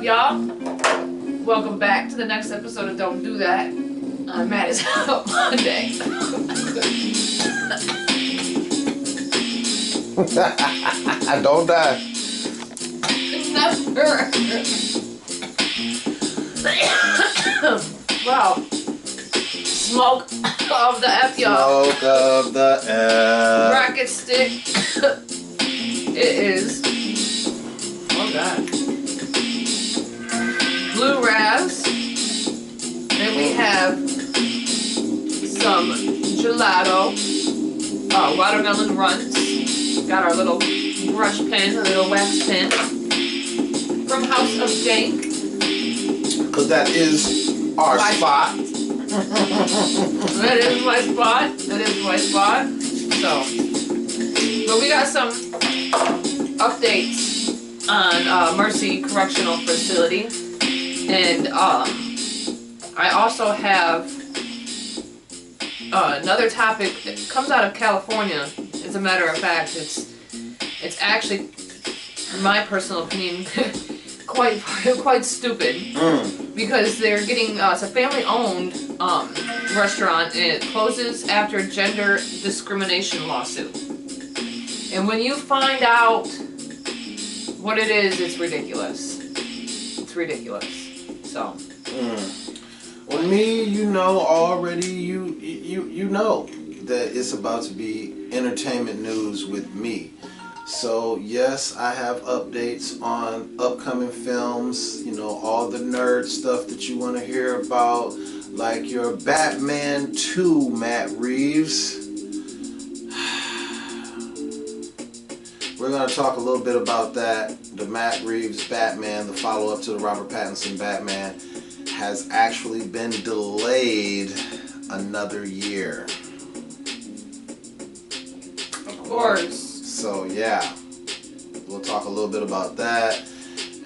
y'all? Welcome back to the next episode of Don't Do That. I'm mad as hell Monday. Don't die. Never. Wow. Smoke of the F, y'all. Smoke of the F. Rocket stick. It is. Oh God. Blue Raz. Then we have some gelato. Watermelon runs. Got our little brush pen, a little wax pen. From House of Dank. Because that is our spot. That is my spot. That is my spot. So, but we got some updates on Mercy Correctional Facility. And I also have another topic that comes out of California. As a matter of fact, it's actually, in my personal opinion, quite stupid. Because they're getting it's a family-owned restaurant, and it closes after gender discrimination lawsuit. And when you find out what it is, it's ridiculous. It's ridiculous. So. Well, me, you know already. You know that it's about to be entertainment news with me. So yes, I have updates on upcoming films, you know, all the nerd stuff that you want to hear about, like your Batman 2, Matt Reeves. We're going to talk a little bit about that. The Matt Reeves Batman, the follow-up to the Robert Pattinson Batman, has actually been delayed another year. Of course. So yeah, we'll talk a little bit about that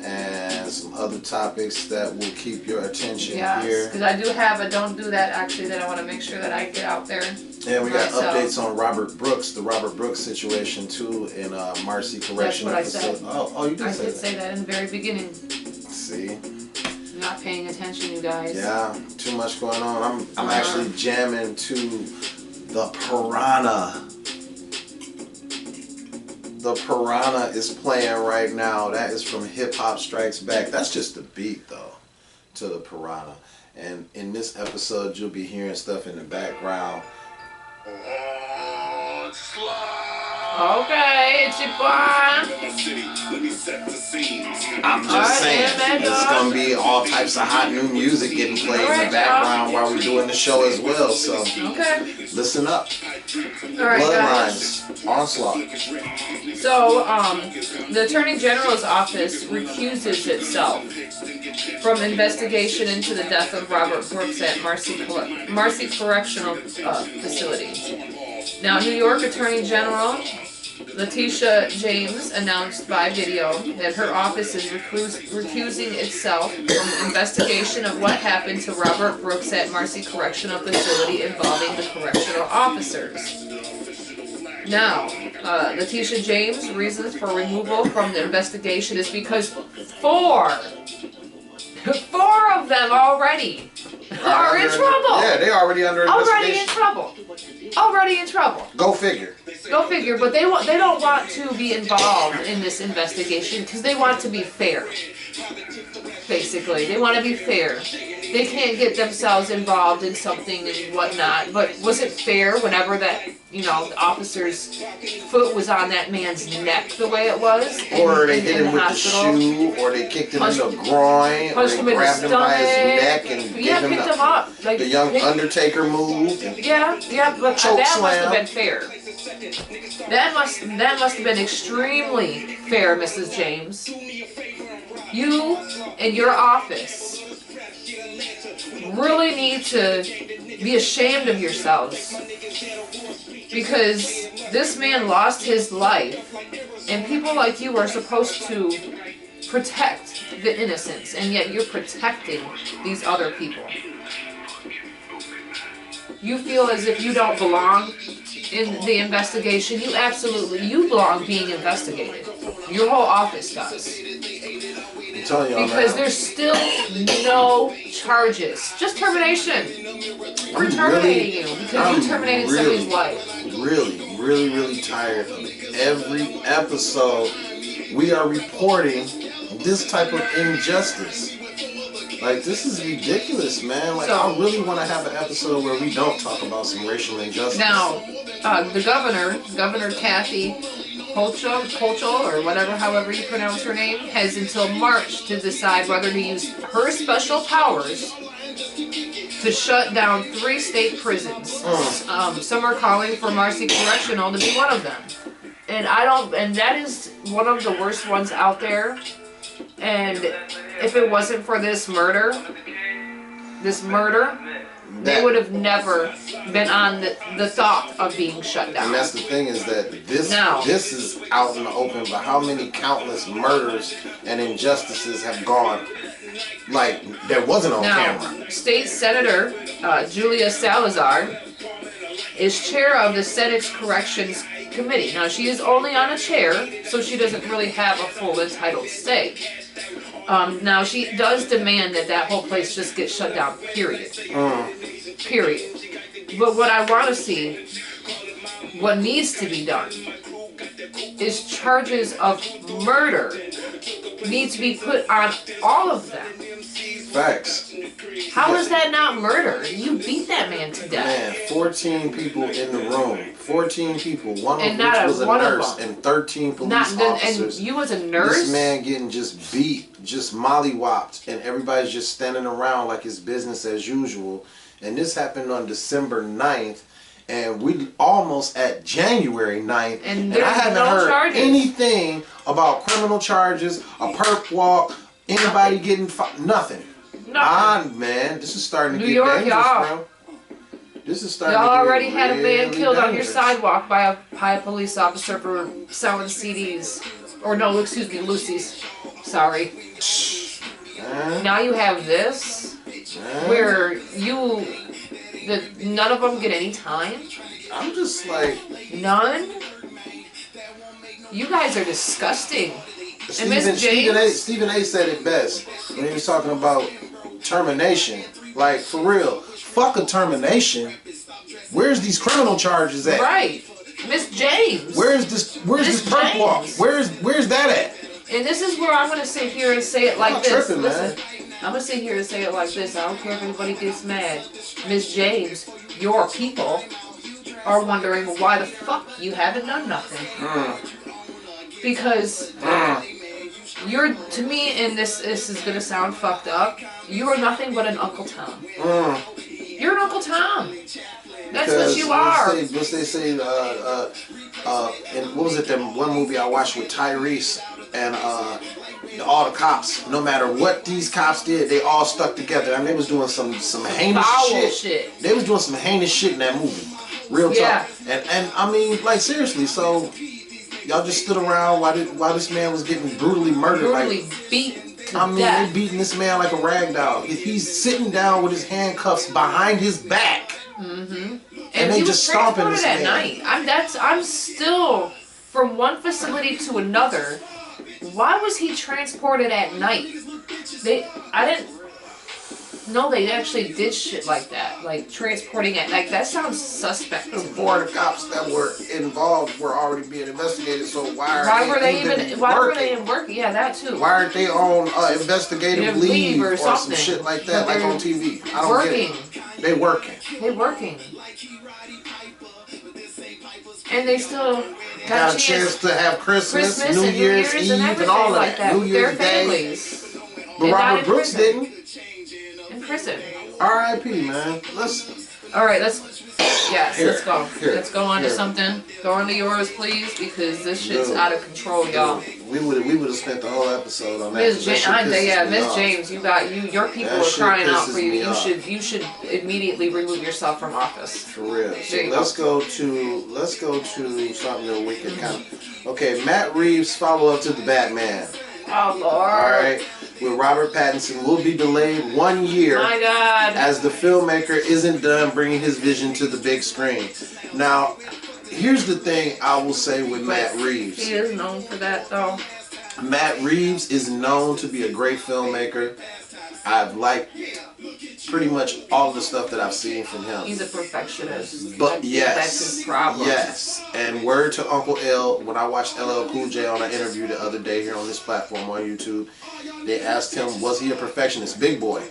and some other topics that will keep your attention here. Because I do have a Don't Do That actually that I want to make sure that I get out there. Yeah, we got updates on Robert Brooks, the Robert Brooks situation too in Marcy Correctional Facility. Oh, you did say that. I did say that in the very beginning. See? You're not paying attention, you guys. Yeah, too much going on. I'm actually jamming to the Piranha. The Piranha is playing right now. That is from Hip Hop Strikes Back. That's just the beat though to the Piranha. And in this episode you'll be hearing stuff in the background. Okay, it's your boy. I'm just saying, it's going to be all types of hot new music getting played in the background while we're doing the show as well. So, listen up. Bloodlines, Onslaught. So, the Attorney General's office recuses itself from investigation into the death of Robert Brooks at Marcy Correctional Facility. Now, New York Attorney General Ladie James announced by video that her office is recusing itself from the investigation of what happened to Robert Brooks at Marcy Correctional Facility involving the correctional officers. Now, Ladie James' reasons for removal from the investigation is because four of them already are in trouble. Yeah, they're already under investigation. Already in trouble. Go figure. But they don't want to be involved in this investigation because they want to be fair. Basically, they want to be fair. They can't get themselves involved in something and whatnot. But was it fair whenever that, the officer's foot was on that man's neck the way it was? Or they hit him with the shoe, or they kicked him in the groin, or they grabbed him by his neck and gave him the young Undertaker move. Yeah, but that must have been fair. That must have been extremely fair, Mrs. James. You and your office really need to be ashamed of yourselves, because this man lost his life, and people like you are supposed to protect the innocents, and yet you're protecting these other people. You feel as if you don't belong in the investigation. You belong being investigated. Your whole office does. I'm telling y'all, because man. there's still no charges, just termination. We're terminating you because you terminated somebody's life. Really tired of every episode we are reporting this type of injustice. Like, this is ridiculous, man. Like, I really want to have an episode where we don't talk about some racial injustice. Now, the Governor Kathy Hochul, or whatever, however you pronounce her name, has until March to decide whether to use her special powers to shut down 3 state prisons. Some are calling for Marcy Correctional to be one of them. And that is one of the worst ones out there. And if it wasn't for this murder, they would have never been on the thought of being shut down. And that's the thing, is that this is out in the open, but how many countless murders and injustices have gone, like, that wasn't on camera? State Senator Julia Salazar is chair of the Senate's Corrections Committee. Now, she is only on a chair, so she doesn't really have a full entitled say. Now, she does demand that whole place just get shut down, period. Period. But what I want to see, what needs to be done, is charges of murder need to be put on all of them. Facts. How is that not murder? You beat that man to death. Man, 14 people in the room. 14 people. One of And which was a one nurse, of them. and 13 police officers. And you was a nurse? This man getting just beat, just mollywopped, and everybody's just standing around like it's business as usual. And this happened on December 9th, and we almost at January 9th, and I haven't heard charges. anything about criminal charges, a perp walk, anybody getting nothing. Man, this is starting to get dangerous, bro. This is starting to get Y'all already had a man really killed on your dangerous. sidewalk by a police officer for selling CDs. Or no, excuse me, Lucy's. Sorry. Now you have this, where none of them get any time. I'm just like... None? You guys are disgusting. And Miss James? Stephen A. said it best when he was talking about termination. Like, for real, fuck a termination. Where's these criminal charges at? Right. Miss James. Where's this perp walk? Where's that at? And this is where I'm going to sit here and say it like this. Tripping, Listen, man. I'm going to sit here and say it like this. I don't care if anybody gets mad. Miss James, your people are wondering why the fuck you haven't done nothing. Because you're, to me, and this is going to sound fucked up, you are nothing but an Uncle Tom. You're an Uncle Tom. That's what you are. What they say, and what was it, that one movie I watched with Tyrese and all the cops, no matter what these cops did, they all stuck together. I mean, they was doing some heinous shit. They was doing some heinous shit in that movie. Real talk. And I mean, like, seriously, so y'all just stood around while this man was getting brutally murdered. Beat to death. They beating this man like a rag doll. He's sitting down with his handcuffs behind his back. And they he just was stomping this transported man. at night. I'm still, from one facility to another, why was he transported at night? I didn't know they actually did shit like that. Like, transporting at night. That sounds suspect. The 4 of the cops that were involved were already being investigated, so why were they even working? Yeah, that too. Why aren't they on investigative leave or some shit like that, like on TV? I don't get it. They working. And they still got a chance to have Christmas New Year's Eve, and all of that. New Year's Day. But Robert Brooks didn't. In prison. R.I.P. man. Let's go. Let's go on to something. Go on to yours, please, because this shit's out of control, y'all. We would have spent the whole episode on that. Miss James, your people are crying out for you. You should immediately remove yourself from office. For real. So let's go to something real wicked kind of. Okay, Matt Reeves' follow-up to the Batman. Oh Lord. Alright. With Robert Pattinson will be delayed 1 year. My God. As the filmmaker isn't done bringing his vision to the big screen. Now, here's the thing I will say with Matt Reeves. He is known for that, though. Matt Reeves is known to be a great filmmaker. I've liked pretty much all the stuff that I've seen from him. He's a perfectionist. But yes, that's his problem. Yes, and word to Uncle L. When I watched LL Cool J on an interview the other day here on this platform on YouTube, they asked him, was he a perfectionist? Big Boy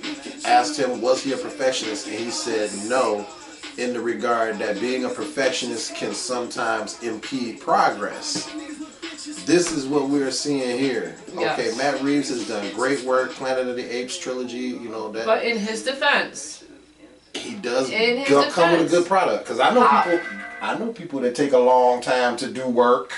asked him, was he a perfectionist? And he said no, in the regard that being a perfectionist can sometimes impede progress. This is what we're seeing here. Yes. Okay, Matt Reeves has done great work. Planet of the Apes trilogy, you know that. But in his defense, he does defense, come with a good product. Because I know people that take a long time to do work,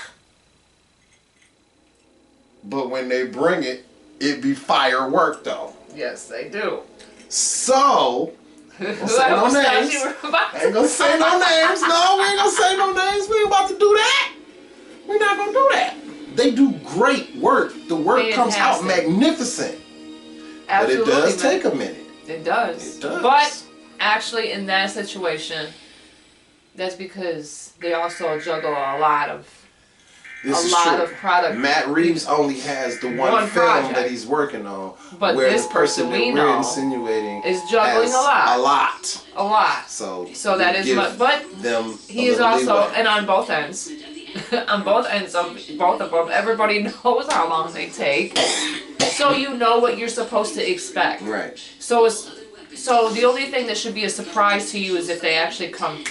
but when they bring it, it be firework though. yes, they do. So. Ain't gonna say no names. Ain't gonna say no names. No, we ain't gonna say no names. We ain't about to do that. We're not gonna do that. They do great work. The work comes out magnificent. Absolutely, but it does take a minute. It does. It does. But actually, in that situation, that's because they also juggle a lot of product. Matt Reeves only has the one film project that he's working on, but where this the person that we we're know insinuating is juggling has a lot. So that is much. But he is also, leeway. And on both ends. On both ends of both of them, everybody knows how long they take, so you know what you're supposed to expect. Right. So the only thing that should be a surprise to you is if they actually come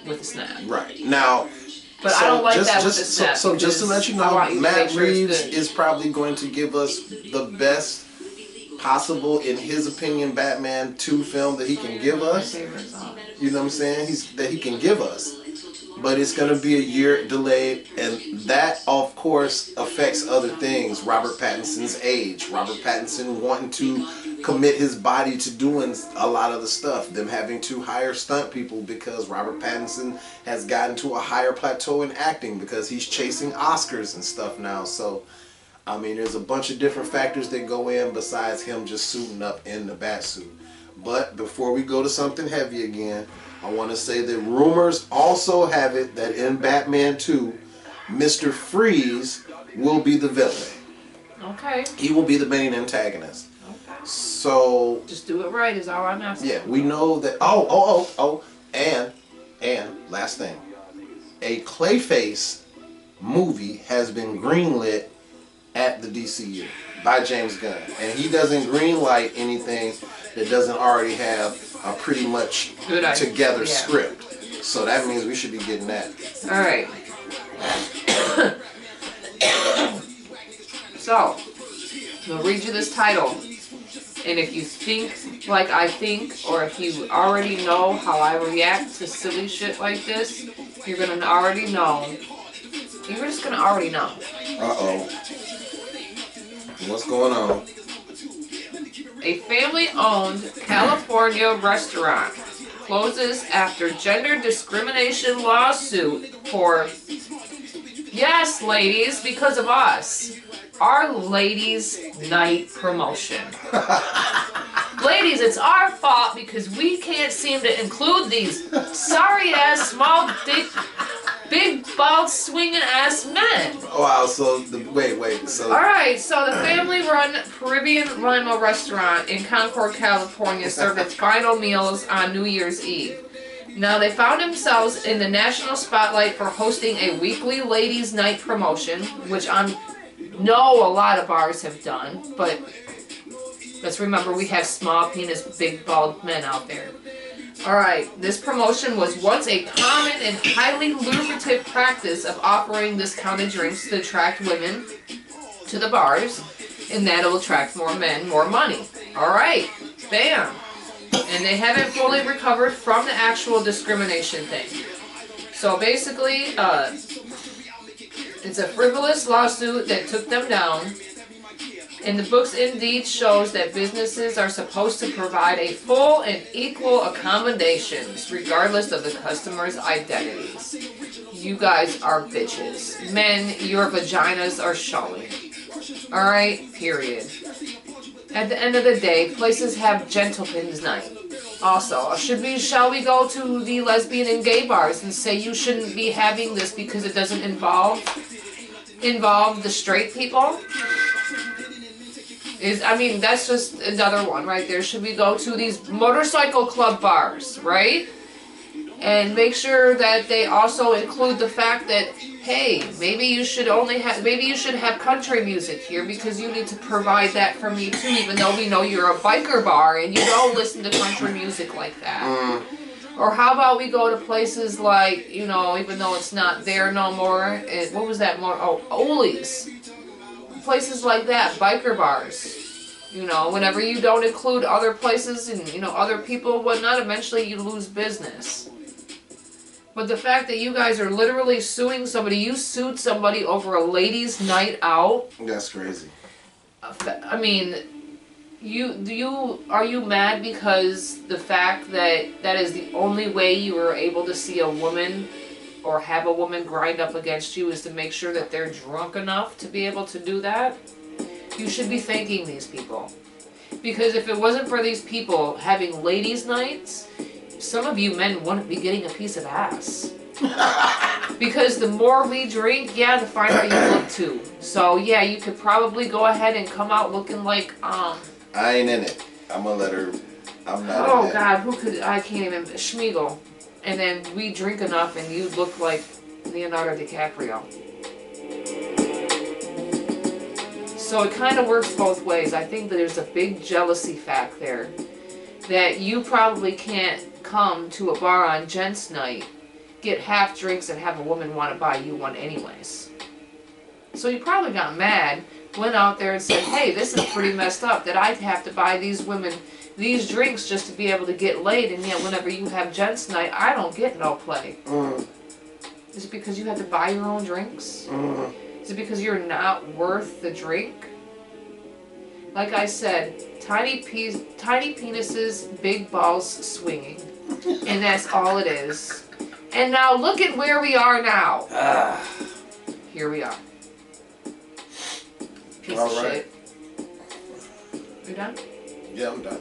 with a snap. Right. Now. But I don't like that with the snap. So just to let you know, Matt Reeves is probably going to give us the best possible, in his opinion, Batman 2 film that he can give us. You know what I'm saying? That he can give us. But it's going to be a year delayed, and that, of course, affects other things. Robert Pattinson's age. Robert Pattinson wanting to commit his body to doing a lot of the stuff. Them having to hire stunt people because Robert Pattinson has gotten to a higher plateau in acting because he's chasing Oscars and stuff now. So, I mean, there's a bunch of different factors that go in besides him just suiting up in the bat suit. But before we go to something heavy again, I want to say that rumors also have it that in Batman 2, Mr. Freeze will be the villain. Okay. He will be the main antagonist. Okay. So. Just do it right is all I'm asking. Yeah, we know that. And last thing. A Clayface movie has been greenlit at the DCU by James Gunn. And he doesn't greenlight anything that doesn't already have a pretty much together script. So that means we should be getting that. Alright. So, I'll read you this title. And if you think like I think, or if you already know how I react to silly shit like this, you're gonna already know. You're just gonna already know. Uh-oh. What's going on? A family-owned California restaurant closes after gender discrimination lawsuit for, yes, ladies, because of us, our ladies' night promotion. Ladies, it's our fault because we can't seem to include these sorry-ass, small, big, bald, swinging-ass men. Wow, so, wait, so... Alright, so the family-run Caribbean Lima restaurant in Concord, California served its final meals on New Year's Eve. Now, they found themselves in the national spotlight for hosting a weekly ladies' night promotion, which I know a lot of bars have done, but let's remember we have small penis, big, bald men out there. Alright, this promotion was once a common and highly lucrative practice of offering discounted drinks to attract women to the bars, and that will attract more men, more money. Alright, bam. And they haven't fully recovered from the actual discrimination thing. So basically, it's a frivolous lawsuit that took them down. And the books indeed shows that businesses are supposed to provide a full and equal accommodations regardless of the customer's identities. You guys are bitches. Men, your vaginas are showing. Alright, period. At the end of the day, places have gentlemen's night. Also, shall we go to the lesbian and gay bars and say you shouldn't be having this because it doesn't involve involve the straight people. That's just another one right there. Should we go to these motorcycle club bars, right? And make sure that they also include the fact that, hey, maybe you should have country music here because you need to provide that for me too, even though we know you're a biker bar and you don't listen to country music like that. Or how about we go to places like, even though it's not there no more, what was that more? Oh, Oli's. Places like that, biker bars. Whenever you don't include other places and, other people, whatnot, eventually you lose business. But the fact that you guys are literally suing somebody, you sued somebody over a ladies' night out. That's crazy. Are you mad because the fact that is the only way you were able to see a woman or have a woman grind up against you is to make sure that they're drunk enough to be able to do that? You should be thanking these people. Because if it wasn't for these people having ladies' nights, some of you men wouldn't be getting a piece of ass. Because the more we drink, the finer you look too. So yeah, you could probably go ahead and come out looking like I ain't in it. I'm gonna let her. I'm not. Oh God, I can't even. Schmiegel. And then we drink enough and you look like Leonardo DiCaprio. So it kind of works both ways. I think that there's a big jealousy fact there. That you probably can't come to a bar on gents' night, get half drinks and have a woman want to buy you one anyways. So you probably got mad, went out there and said, hey, this is pretty messed up that I have to buy these women these drinks just to be able to get laid, and yet whenever you have gents' night, I don't get no play. Is it because you have to buy your own drinks? Is it because you're not worth the drink? Like I said, tiny penises, big balls swinging. And that's all it is. And now look at where we are now. Here we are. Piece of shit. You done? Yeah, I'm done.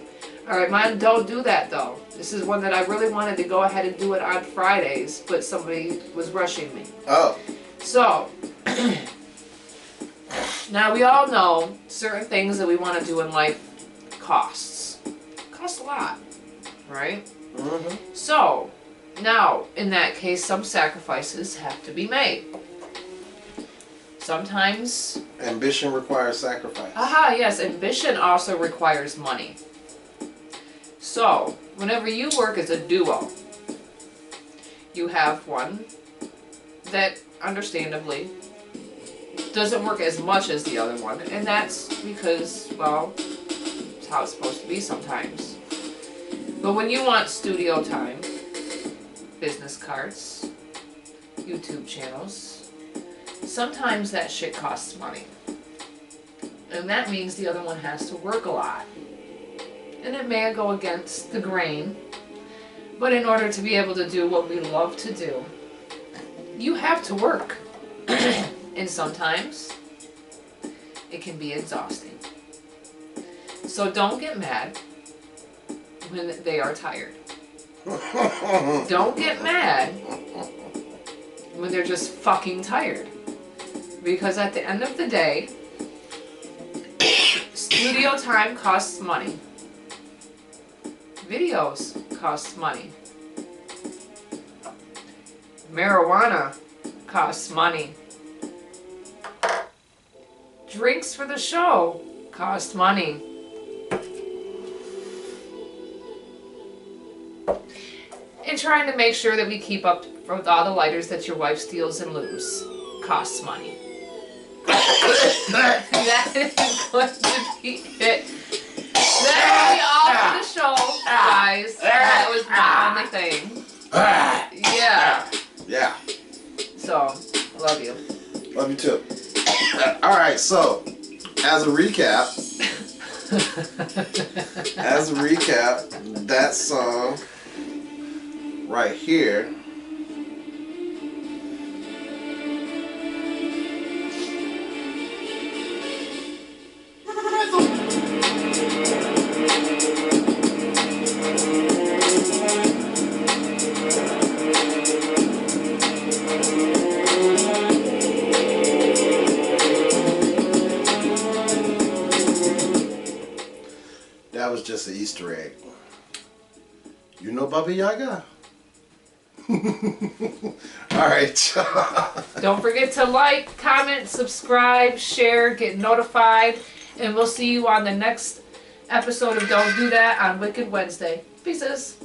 Alright, mine, don't do that though. This is one that I really wanted to go ahead and do it on Fridays, but somebody was rushing me. Oh. So, now we all know certain things that we want to do in life costs. Cost a lot, right? So, now, in that case, some sacrifices have to be made. Sometimes... Ambition requires sacrifice. Aha, yes, ambition also requires money. So, whenever you work as a duo, you have one that, understandably, doesn't work as much as the other one, and that's because, well, it's how it's supposed to be sometimes. But when you want studio time, business cards, YouTube channels, sometimes that shit costs money. And that means the other one has to work a lot. And it may go against the grain, but in order to be able to do what we love to do, you have to work. And sometimes it can be exhausting. So don't get mad when they are tired. Don't get mad when they're just fucking tired. Because at the end of the day, studio time costs money. Videos cost money. Marijuana costs money. Drinks for the show cost money. And trying to make sure that we keep up with all the lighters that your wife steals and loses costs money. That is going to be it. That'll be all for the show, guys. That was my only thing. Yeah. Yeah. So, love you. Love you too. Alright, so, as a recap, that song right here just an Easter egg. You know Baba Yaga? Alright. Don't forget to like, comment, subscribe, share, get notified, and we'll see you on the next episode of Don't Do That on Wicked Wednesday. Pieces.